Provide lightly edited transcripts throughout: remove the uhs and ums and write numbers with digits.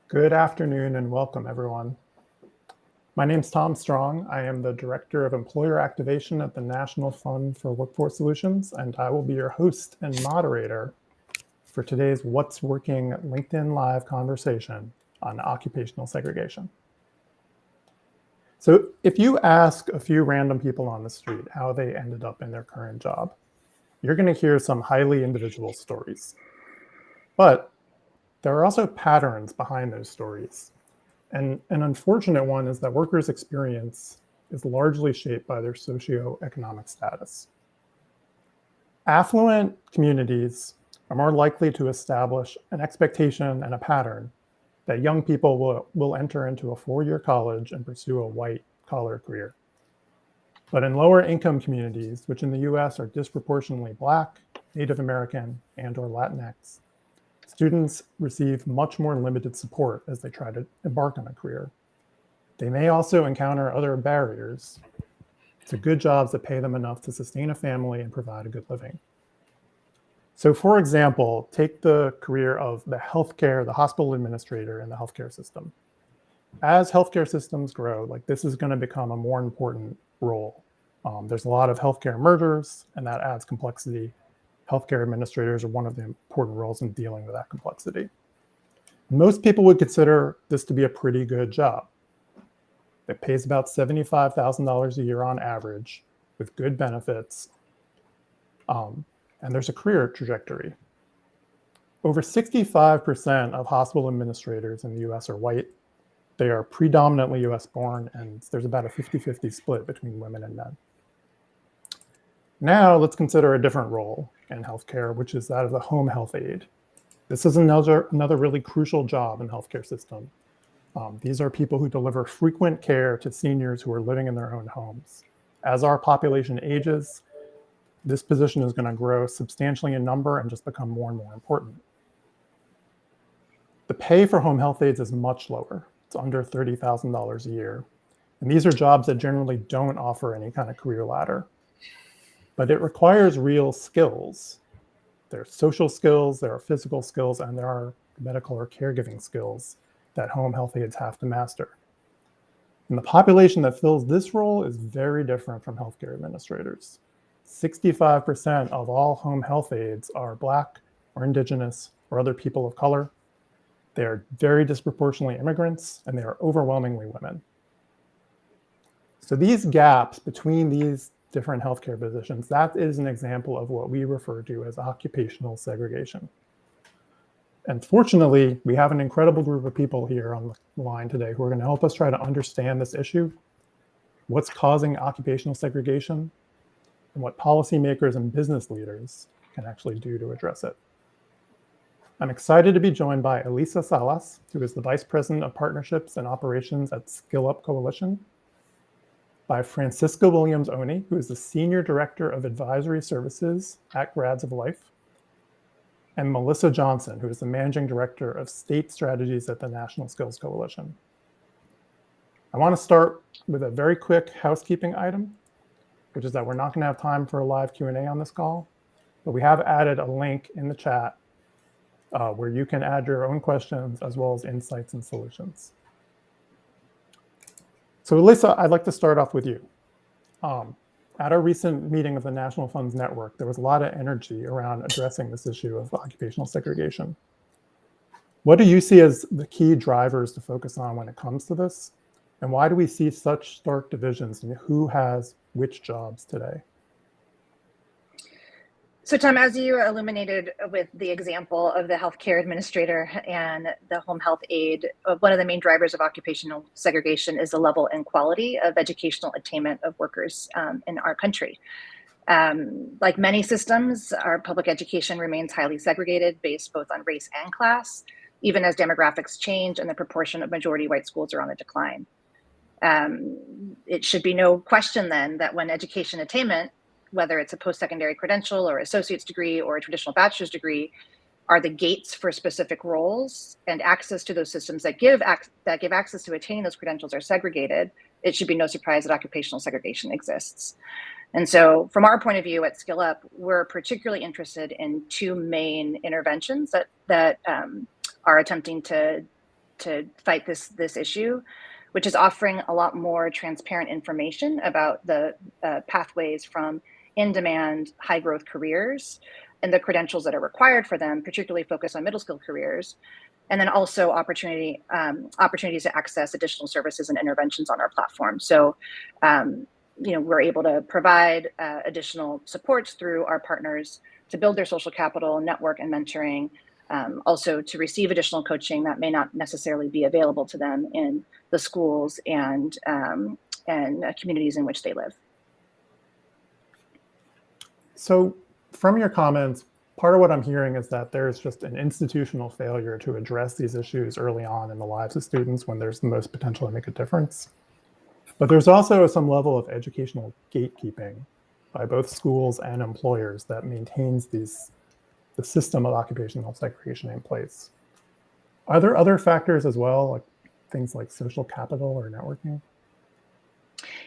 Good afternoon and welcome, everyone. My name is Tom Strong. I am the Director of Employer Activation at the National Fund for Workforce Solutions, and I will be your host and moderator for today's What's Working LinkedIn Live conversation on occupational segregation. So if you ask a few random people on the street how they ended up in their current job, you're going to hear some highly individual stories. But there are also patterns behind those stories. And an unfortunate one is that workers' experience is largely shaped by their socioeconomic status. Affluent communities are more likely to establish an expectation and a pattern that young people will enter into a four-year college and pursue a white-collar career. But in lower income communities, which in the US are disproportionately Black, Native American, and/or Latinx, students receive much more limited support as they try to embark on a career. They may also encounter other barriers to good jobs that pay them enough to sustain a family and provide a good living. So for example, take the career of the hospital administrator in the healthcare system. As healthcare systems grow, this is going to become a more important role. There's a lot of healthcare mergers, and that adds complexity. Healthcare administrators are one of the important roles in dealing with that complexity. Most people would consider this to be a pretty good job. It pays about $75,000 a year on average with good benefits, and there's a career trajectory. Over 65% of hospital administrators in the US are white. They are predominantly US born, and there's about a 50-50 split between women and men. Now let's consider a different role in healthcare, which is that of the home health aide. This is another really crucial job in the healthcare system. These are people who deliver frequent care to seniors who are living in their own homes. As our population ages, this position is going to grow substantially in number and just become more and more important. The pay for home health aides is much lower. It's under $30,000 a year. And these are jobs that generally don't offer any kind of career ladder. But it requires real skills. There are social skills, there are physical skills, and there are medical or caregiving skills that home health aides have to master. And the population that fills this role is very different from healthcare administrators. 65% of all home health aides are Black or Indigenous or other people of color. They are very disproportionately immigrants, and they are overwhelmingly women. So these gaps between these different healthcare positions, that is an example of what we refer to as occupational segregation. And fortunately, we have an incredible group of people here on the line today who are going to help us try to understand this issue, what's causing occupational segregation, and what policymakers and business leaders can actually do to address it. I'm excited to be joined by Elissa Salas, who is the Vice President of Partnerships and Operations at SkillUp Coalition, by Francisca Williams-Oni, who is the Senior Director of Advisory Services at Grads of Life, and Melissa Johnson, who is the Managing Director of State Strategies at the National Skills Coalition. I want to start with a very quick housekeeping item, which is that we're not going to have time for a live Q&A on this call, but we have added a link in the chat where you can add your own questions as well as insights and solutions. So Elissa, I'd like to start off with you. At our recent meeting of the National Funds Network, there was a lot of energy around addressing this issue of occupational segregation. What do you see as the key drivers to focus on when it comes to this? And why do we see such stark divisions in who has which jobs today? So Tom, as you illuminated with the example of the healthcare administrator and the home health aide, one of the main drivers of occupational segregation is the level and quality of educational attainment of workers in our country. Like many systems, our public education remains highly segregated based both on race and class, even as demographics change and the proportion of majority white schools are on the decline. It should be no question then that when education attainment, whether it's a post-secondary credential or associate's degree or a traditional bachelor's degree, are the gates for specific roles and access to those systems that give access to attain those credentials are segregated, it should be no surprise that occupational segregation exists. And so from our point of view at SkillUp, we're particularly interested in two main interventions that are attempting to to fight this issue, which is offering a lot more transparent information about the pathways from in-demand, high-growth careers and the credentials that are required for them, particularly focused on middle-skill careers, and then also opportunities to access additional services and interventions on our platform. So, we're able to provide additional supports through our partners to build their social capital, network, and mentoring. Also to receive additional coaching that may not necessarily be available to them in the schools and communities in which they live. So from your comments, part of what I'm hearing is that there's just an institutional failure to address these issues early on in the lives of students when there's the most potential to make a difference. But there's also some level of educational gatekeeping by both schools and employers that maintains the system of occupational segregation in place. Are there other factors as well, like things like social capital or networking?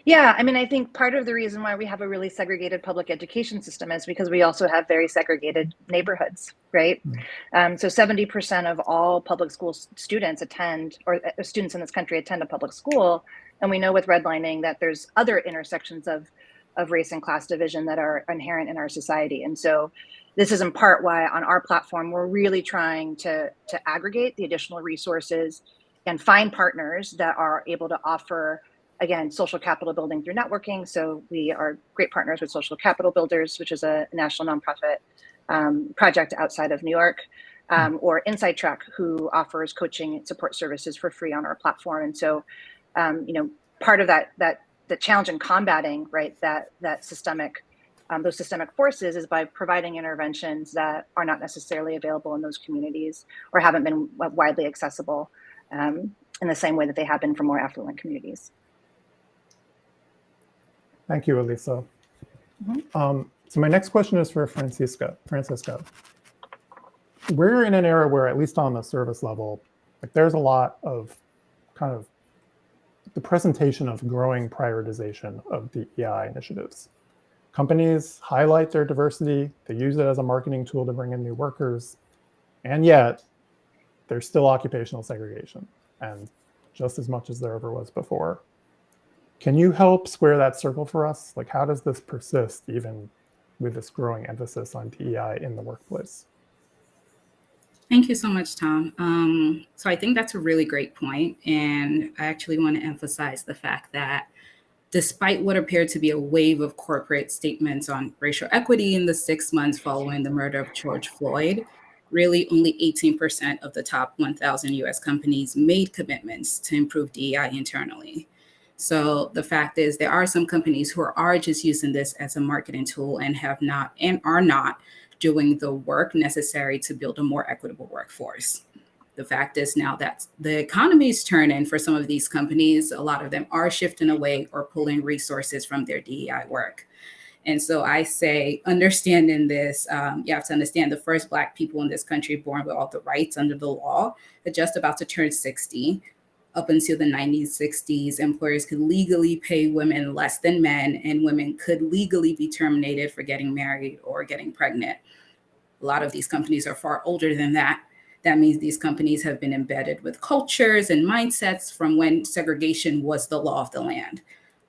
Yeah, I mean, I think part of the reason why we have a really segregated public education system is because we also have very segregated neighborhoods, right? So 70% of all public school students attend, or students in this country attend a public school. And we know with redlining that there's other intersections of race and class division that are inherent in our society. And so this is in part why on our platform, we're really trying to aggregate the additional resources and find partners that are able to offer, again, social capital building through networking. So we are great partners with Social Capital Builders, which is a national nonprofit project outside of New York, or Inside Track, who offers coaching and support services for free on our platform. And so, part of the challenge in combating, right, that systemic, those systemic forces is by providing interventions that are not necessarily available in those communities or haven't been widely accessible in the same way that they have been for more affluent communities. Thank you, Elissa. So my next question is for Francisca. We're in an era where, at least on the service level, like there's a lot of kind of the presentation of growing prioritization of DEI initiatives. Companies highlight their diversity, they use it as a marketing tool to bring in new workers, and yet there's still occupational segregation, and just as much as there ever was before. Can you help square that circle for us? Like, how does this persist even with this growing emphasis on DEI in the workplace? Thank you so much, Tom. So I think that's a really great point. And I actually want to emphasize the fact that despite what appeared to be a wave of corporate statements on racial equity in the 6 months following the murder of George Floyd, really only 18% of the top 1,000 US companies made commitments to improve DEI internally. So the fact is there are some companies who are just using this as a marketing tool and are not doing the work necessary to build a more equitable workforce. The fact is now that the economy is turning for some of these companies, a lot of them are shifting away or pulling resources from their DEI work. And so I say, understanding this, you have to understand the first Black people in this country born with all the rights under the law are just about to turn 60. Up until the 1960s, employers could legally pay women less than men, and women could legally be terminated for getting married or getting pregnant. A lot of these companies are far older than that. That means these companies have been embedded with cultures and mindsets from when segregation was the law of the land,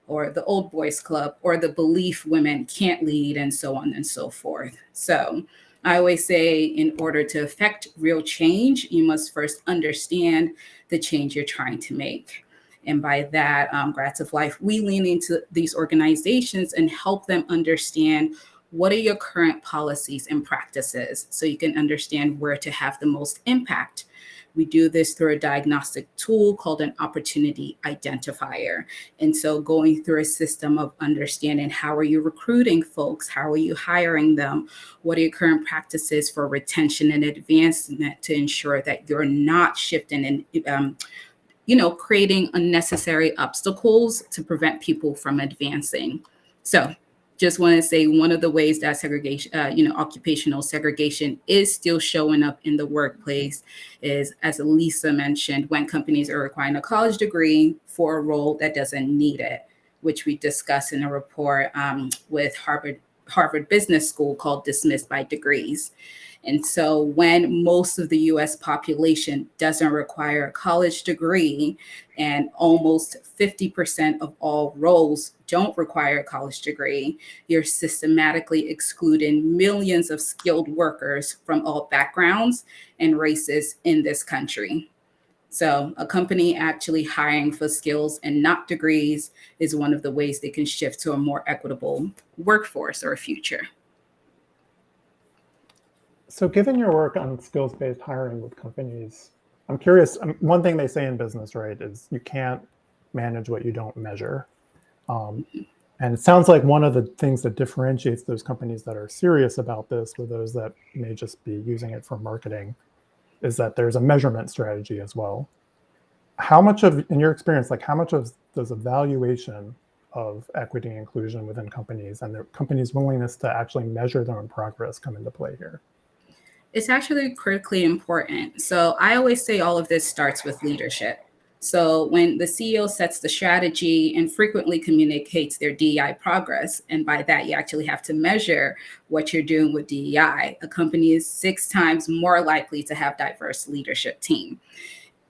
or the old boys club, or the belief women can't lead, and so on and so forth. So I always say, in order to affect real change, you must first understand the change you're trying to make. And by that, Grads of Life, we lean into these organizations and help them understand what are your current policies and practices so you can understand where to have the most impact. We do this through a diagnostic tool called an opportunity identifier. And so going through a system of understanding, how are you recruiting folks? How are you hiring them? What are your current practices for retention and advancement to ensure that you're not shifting and creating unnecessary obstacles to prevent people from advancing. So just want to say one of the ways that segregation, occupational segregation is still showing up in the workplace is, as Elissa mentioned, when companies are requiring a college degree for a role that doesn't need it, which we discussed in a report with Harvard Harvard Business School called Dismissed by Degrees. And so when most of the US population doesn't require a college degree, and almost 50% of all roles don't require a college degree, you're systematically excluding millions of skilled workers from all backgrounds and races in this country. So a company actually hiring for skills and not degrees is one of the ways they can shift to a more equitable workforce or future. So given your work on skills-based hiring with companies, I'm curious, one thing they say in business, right, is you can't manage what you don't measure. And it sounds like one of the things that differentiates those companies that are serious about this with those that may just be using it for marketing is that there's a measurement strategy as well. How much of, in your experience, like how much of does evaluation of equity and inclusion within companies and the companies' willingness to actually measure their own progress come into play here? It's actually critically important. So I always say all of this starts with leadership. So when the CEO sets the strategy and frequently communicates their DEI progress, and by that you actually have to measure what you're doing with DEI, a company is 6 times more likely to have diverse leadership team.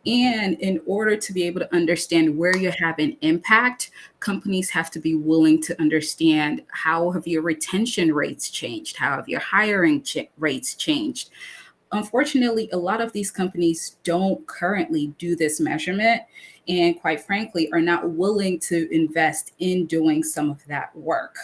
And in order to be able to understand where you're having impact, companies have to be willing to understand how have your retention rates changed? How have your hiring rates changed? Unfortunately, a lot of these companies don't currently do this measurement and quite frankly are not willing to invest in doing some of that work.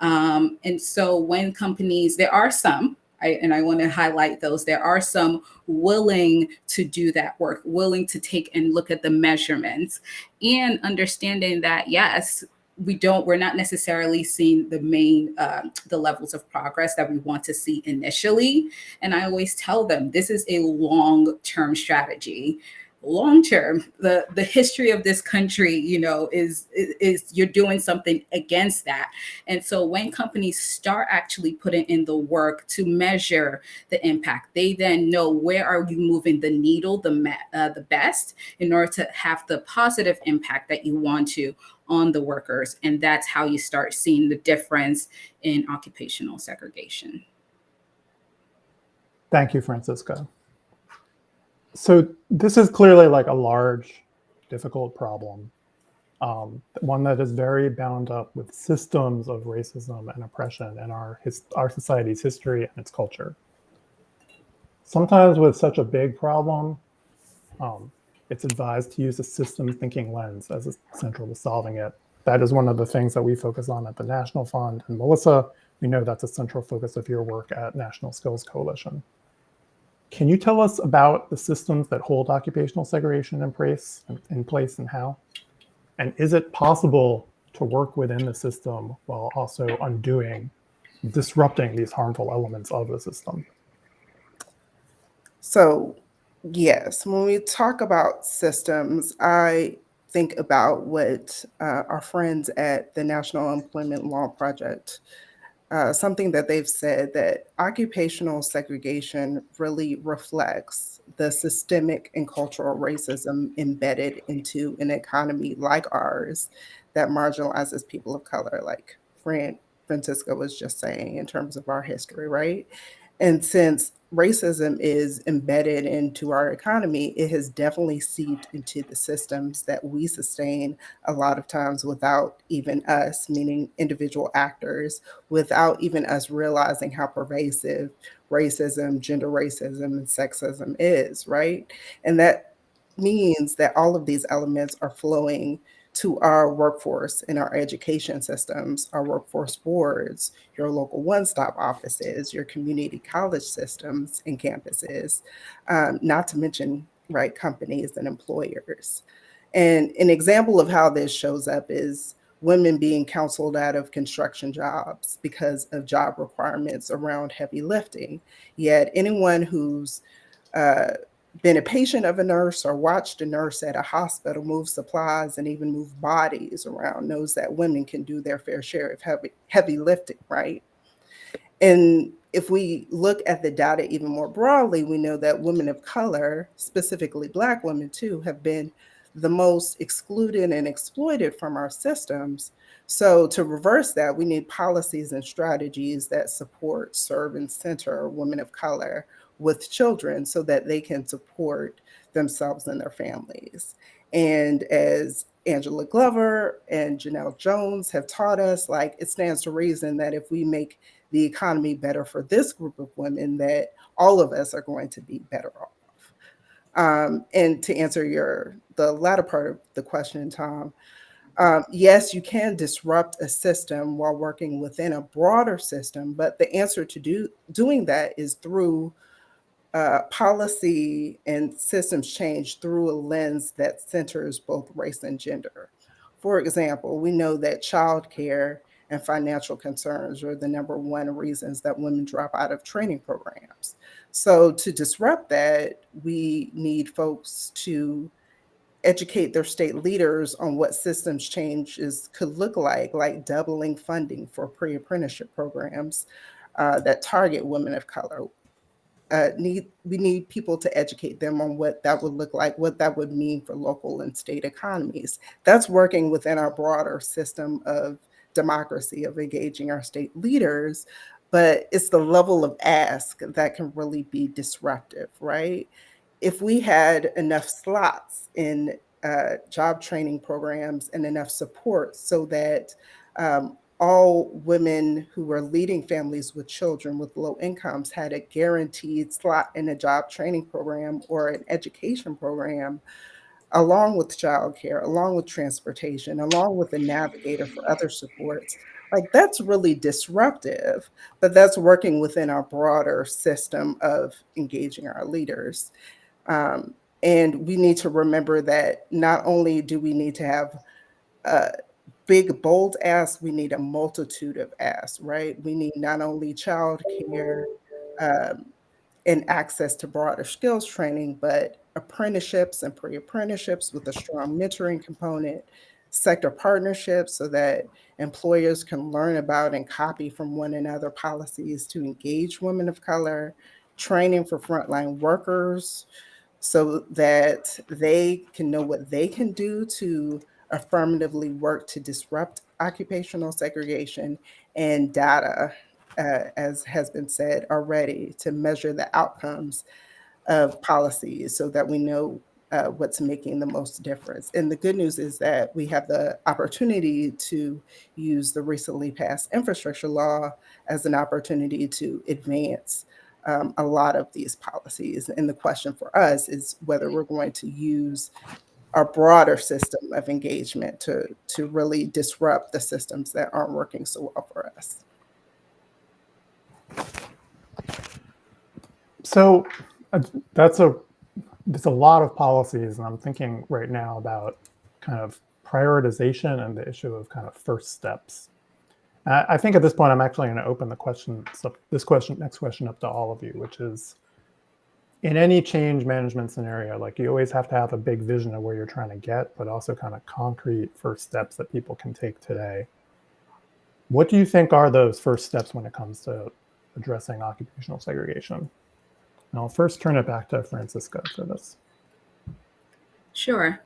And so when companies, there are some, I want to highlight those. There are some willing to do that work, willing to take and look at the measurements and understanding that, yes, we're not necessarily seeing the levels of progress that we want to see initially. And I always tell them, this is a long-term strategy. Long term, the history of this country, is you're doing something against that. And so when companies start actually putting in the work to measure the impact, they then know where are you moving the needle the best in order to have the positive impact that you want to on the workers. And that's how you start seeing the difference in occupational segregation. Thank you, Francisca. So this is clearly like a large, difficult problem, one that is very bound up with systems of racism and oppression in our society's history and its culture. Sometimes with such a big problem, it's advised to use a systems thinking lens as central to solving it. That is one of the things that we focus on at the National Fund. And Melissa, we know that's a central focus of your work at National Skills Coalition. Can you tell us about the systems that hold occupational segregation in place and how? And is it possible to work within the system while also disrupting these harmful elements of the system? So, yes, when we talk about systems, I think about what our friends at the National Employment Law Project, something that they've said, that occupational segregation really reflects the systemic and cultural racism embedded into an economy like ours that marginalizes people of color, like Francisca was just saying, in terms of our history, right? And since racism is embedded into our economy, it has definitely seeped into the systems that we sustain a lot of times without even us, meaning individual actors, without even us realizing how pervasive racism, gender racism, and sexism is, right? And that means that all of these elements are flowing to our workforce in our education systems, our workforce boards, your local one-stop offices, your community college systems and campuses, not to mention, right, companies and employers. And an example of how this shows up is women being counseled out of construction jobs because of job requirements around heavy lifting. Yet anyone who's been a patient of a nurse or watched a nurse at a hospital move supplies and even move bodies around knows that women can do their fair share of heavy lifting, right? And if we look at the data even more broadly, we know that women of color, specifically Black women too, have been the most excluded and exploited from our systems So to reverse that, we need policies and strategies that support, serve, and center women of color with children so that they can support themselves and their families. And as Angela Glover and Janelle Jones have taught us, like, it stands to reason that if we make the economy better for this group of women, that all of us are going to be better off. And to answer the latter part of the question, Tom, yes, you can disrupt a system while working within a broader system, but the answer to doing that is through policy and systems change through a lens that centers both race and gender. For example, we know that childcare and financial concerns are the #1 reasons that women drop out of training programs. So to disrupt that, we need folks to educate their state leaders on what systems changes could look like doubling funding for pre-apprenticeship programs that target women of color. We need people to educate them on what that would look like, what that would mean for local and state economies. That's working within our broader system of democracy, of engaging our state leaders, but it's the level of ask that can really be disruptive, right? If we had enough slots in job training programs and enough support so that all women who were leading families with children with low incomes had a guaranteed slot in a job training program or an education program, along with childcare, along with transportation, along with a navigator for other supports, like, that's really disruptive, but that's working within our broader system of engaging our leaders. And we need to remember that not only do we need to have big, bold asks, we need a multitude of asks, right? We need not only childcare and access to broader skills training, but apprenticeships and pre-apprenticeships with a strong mentoring component, sector partnerships so that employers can learn about and copy from one another policies to engage women of color, training for frontline workers so that they can know what they can do to affirmatively work to disrupt occupational segregation, and data, as has been said already, to measure the outcomes of policies so that we know what's making the most difference. And the good news is that we have the opportunity to use the recently passed infrastructure law as an opportunity to advance a lot of these policies. And the question for us is whether we're going to use our broader system of engagement to really disrupt the systems that aren't working so well for us. So there's a lot of policies, and I'm thinking right now about kind of prioritization and the issue of kind of first steps. I think at this point, I'm actually going to open this next question up to all of you, which is, in any change management scenario, like, you always have to have a big vision of where you're trying to get, but also kind of concrete first steps that people can take today. What do you think are those first steps when it comes to addressing occupational segregation? And I'll first turn it back to Francisca for this. Sure.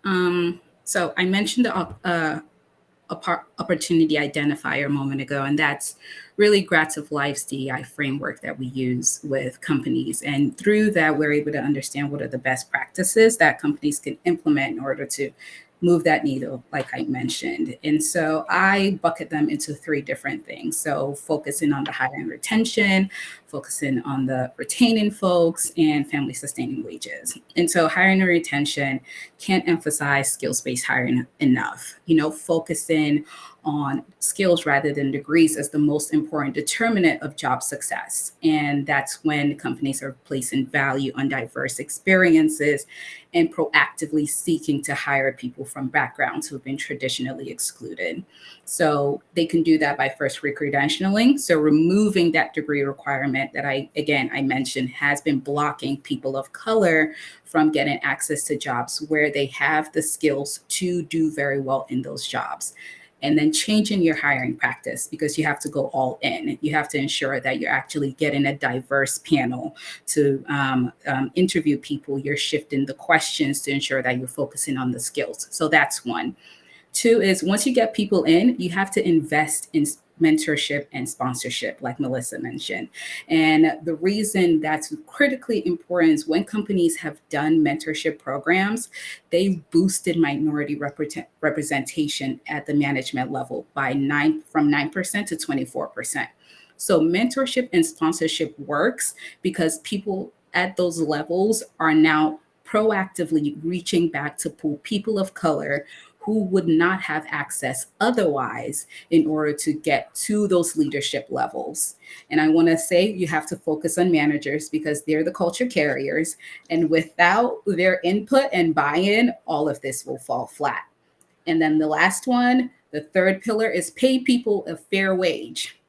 So I mentioned the opportunity identifier a moment ago, and that's really Gratz of Life's DEI framework that we use with companies. And through that, we're able to understand what are the best practices that companies can implement in order to move that needle, like I mentioned. And so I bucket them into 3 different things. So focusing on the hiring retention, focusing on the retaining folks, and family sustaining wages. And so hiring and retention, can't emphasize skills-based hiring enough. Focusing on skills rather than degrees as the most important determinant of job success. And that's when companies are placing value on diverse experiences and proactively seeking to hire people from backgrounds who have been traditionally excluded. So they can do that by first recredentialing. So removing that degree requirement that I mentioned has been blocking people of color from getting access to jobs where they have the skills to do very well in those jobs. And then changing your hiring practice, because you have to go all in. You have to ensure that you're actually getting a diverse panel to interview people. You're shifting the questions to ensure that you're focusing on the skills. So that's one. Two is once you get people in, you have to invest in mentorship and sponsorship, like Melissa mentioned. And the reason that's critically important is when companies have done mentorship programs, they've boosted minority representation at the management level by from 9% to 24%. So mentorship and sponsorship works because people at those levels are now proactively reaching back to pull people of color who would not have access otherwise in order to get to those leadership levels. And I want to say you have to focus on managers because they're the culture carriers. And without their input and buy-in, all of this will fall flat. And then the last one, the third pillar, is pay people a fair wage.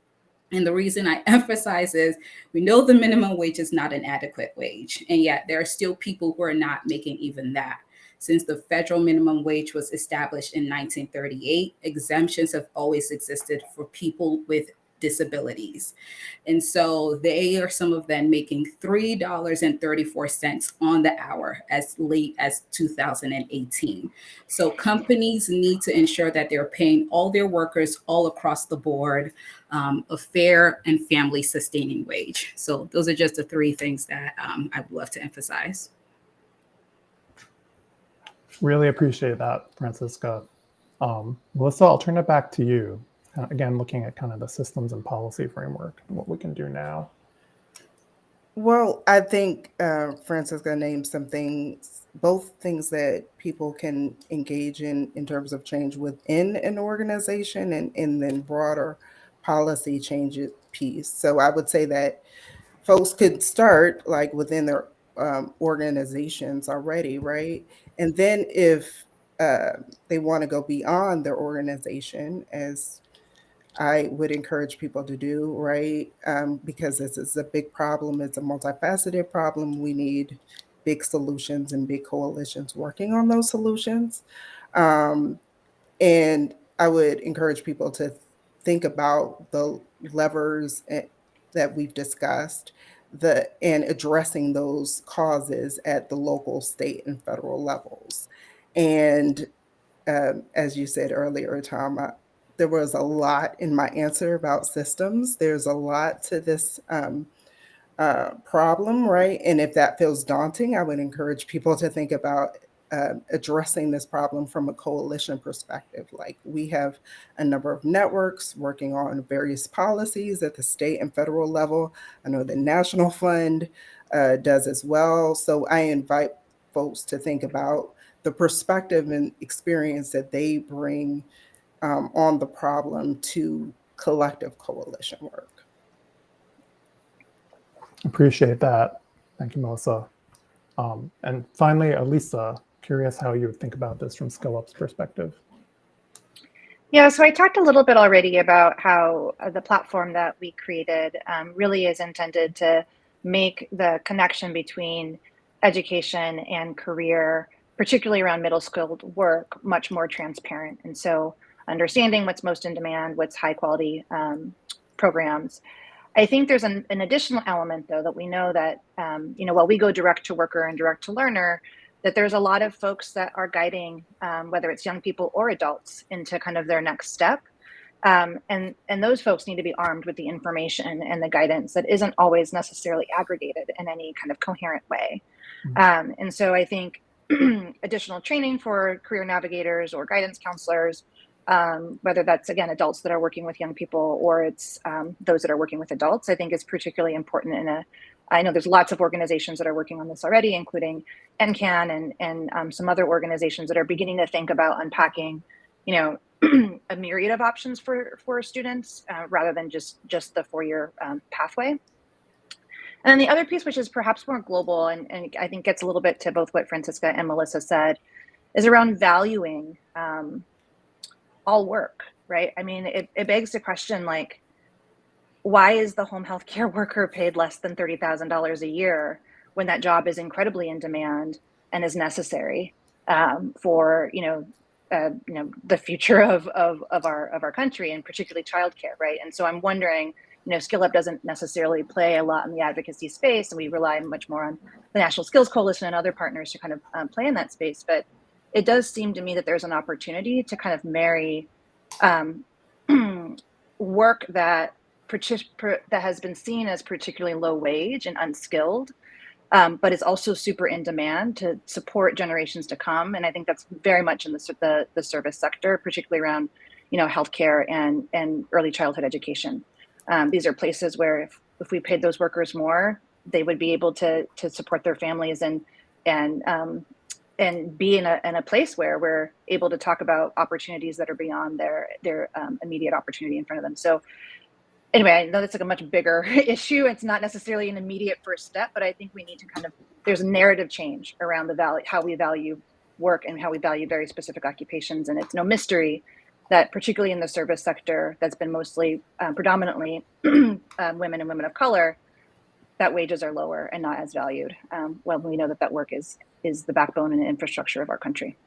And the reason I emphasize is we know the minimum wage is not an adequate wage, and yet there are still people who are not making even that. Since the federal minimum wage was established in 1938, exemptions have always existed for people with disabilities. And so they are some of them making $3.34 on the hour as late as 2018. So companies need to ensure that they're paying all their workers all across the board a fair and family sustaining wage. So those are just the three things that I would love to emphasize. Really appreciate that, Francisca. Melissa, I'll turn it back to you. Again, looking at kind of the systems and policy framework and what we can do now. Well, I think Francisca named some things, both things that people can engage in terms of change within an organization and then broader policy changes piece. So I would say that folks could start like within their organizations already, right? And then if they want to go beyond their organization, as I would encourage people to do, right? Because this is a big problem. It's a multifaceted problem. We need big solutions and big coalitions working on those solutions. And I would encourage people to think about the levers that we've discussed and addressing those causes at the local, state, and federal levels. And as you said earlier, Tom, there was a lot in my answer about systems. There's a lot to this problem, right? And if that feels daunting, I would encourage people to think about addressing this problem from a coalition perspective. Like we have a number of networks working on various policies at the state and federal level. I know the National Fund does as well. So I invite folks to think about the perspective and experience that they bring on the problem to collective coalition work. Appreciate that. Thank you, Melissa. And finally, Elissa, curious how you would think about this from SkillUp's perspective. Yeah, so I talked a little bit already about how the platform that we created really is intended to make the connection between education and career, particularly around middle skilled work, much more transparent. And so understanding what's most in demand, what's high quality programs. I think there's an additional element though, that we know that, while we go direct to worker and direct to learner, that there's a lot of folks that are guiding, whether it's young people or adults, into kind of their next step. And those folks need to be armed with the information and the guidance that isn't always necessarily aggregated in any kind of coherent way. And so I think additional training for career navigators or guidance counselors, whether that's, again, adults that are working with young people or it's those that are working with adults, I think is particularly important. I know there's lots of organizations that are working on this already, including NCAN and some other organizations that are beginning to think about unpacking, a myriad of options for students rather than just the 4-year pathway. And then the other piece, which is perhaps more global and I think gets a little bit to both what Francisca and Melissa said, is around valuing all work, right? I mean, it begs the question, like, why is the home health care worker paid less than $30,000 a year when that job is incredibly in demand and is necessary for the future of our country, and particularly childcare, right? And so I'm wondering, SkillUp doesn't necessarily play a lot in the advocacy space, and we rely much more on the National Skills Coalition and other partners to kind of play in that space. But it does seem to me that there's an opportunity to kind of marry work that has been seen as particularly low wage and unskilled, but is also super in demand to support generations to come. And I think that's very much in the service sector, particularly around, healthcare and early childhood education. These are places where if we paid those workers more, they would be able to support their families and be in a place where we're able to talk about opportunities that are beyond their immediate opportunity in front of them. So anyway, I know that's like a much bigger issue. It's not necessarily an immediate first step, but I think we need to there's a narrative change around how we value work and how we value very specific occupations. And it's no mystery that particularly in the service sector, that's been mostly predominantly women and women of color, that wages are lower and not as valued. Well, we know that work is the backbone and infrastructure of our country.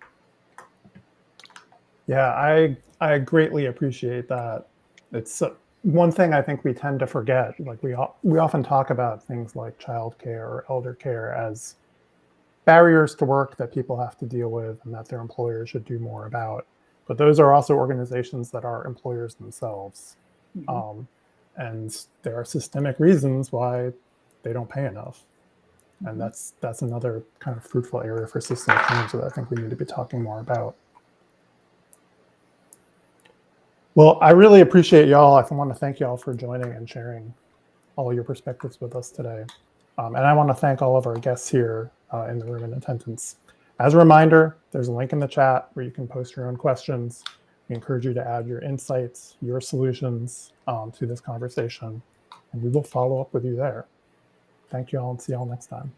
Yeah, I greatly appreciate that. It's one thing I think we tend to forget. Like we often talk about things like childcare or elder care as barriers to work that people have to deal with and that their employers should do more about. But those are also organizations that are employers themselves. Mm-hmm. And there are systemic reasons why they don't pay enough. And that's another kind of fruitful area for systemic change that I think we need to be talking more about. Well, I really appreciate y'all. I want to thank y'all for joining and sharing all your perspectives with us today. And I want to thank all of our guests here in the room in attendance. As a reminder, there's a link in the chat where you can post your own questions. We encourage you to add your insights, your solutions to this conversation, and we will follow up with you there. Thank you all and see y'all next time.